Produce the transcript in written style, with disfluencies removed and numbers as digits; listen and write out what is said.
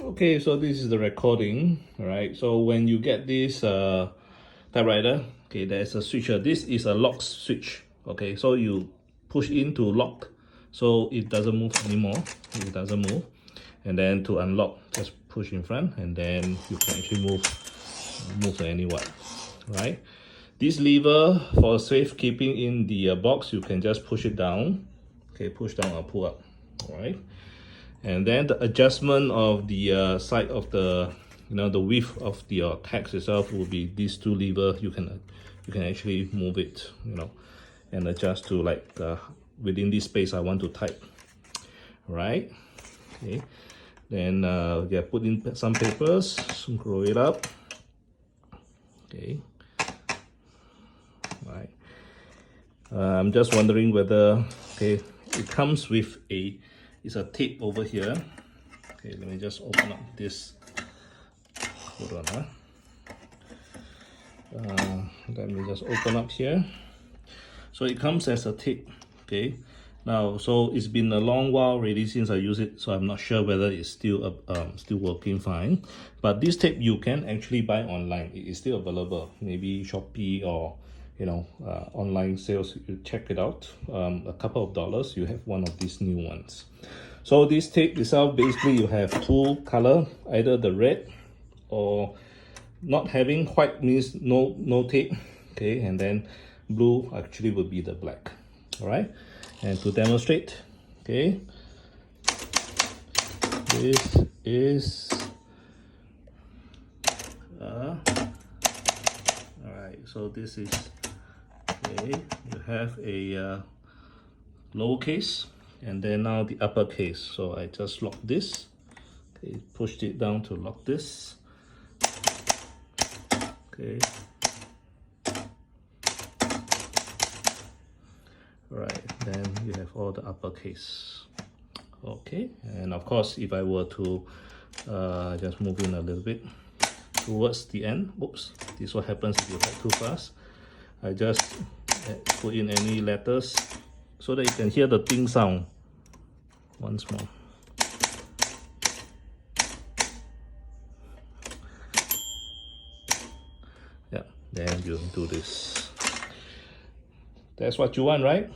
Okay, so this is the recording. All right, so when you get this typewriter, okay, there's a switch here. This is a lock switch. Okay, so you push in to lock, so it doesn't move anymore. It doesn't move. And then to unlock, just push in front, and then you can actually move anywhere. Right, this lever for safekeeping in the box, you can just push it down. Okay, push down or pull up. All right. And then the adjustment of the side of the, the width of the text itself will be these two levers. You can actually move it, and adjust to like within this space I want to type. Right? Okay. Then put in some papers, screw it up. Okay. Right. I'm just wondering whether it comes with it's a tape over here. Okay, let me just open up this. Hold on, let me just open up here. So it comes as a tape. Okay, now so it's been a long while already since I use it, so I'm not sure whether it's still working fine. But this tape you can actually buy online. It is still available. Maybe Shopee or online sales. You check it out. A couple of dollars, you have one of these new ones. So this tape itself, basically you have two color, either the red or not having white means no tape. Okay, and then blue actually would be the black. All right, and to demonstrate, okay, this is all right. So this is okay. You have a lowercase, and then now the uppercase. So I just lock this. Okay, pushed it down to lock this. Okay. Right, then you have all the uppercase. Okay, and of course, if I were to just move in a little bit towards the end, oops, this is what happens if you type too fast. I just put in any letters so that you can hear the ting sound once more. Yeah, then you do this. That's what you want, right?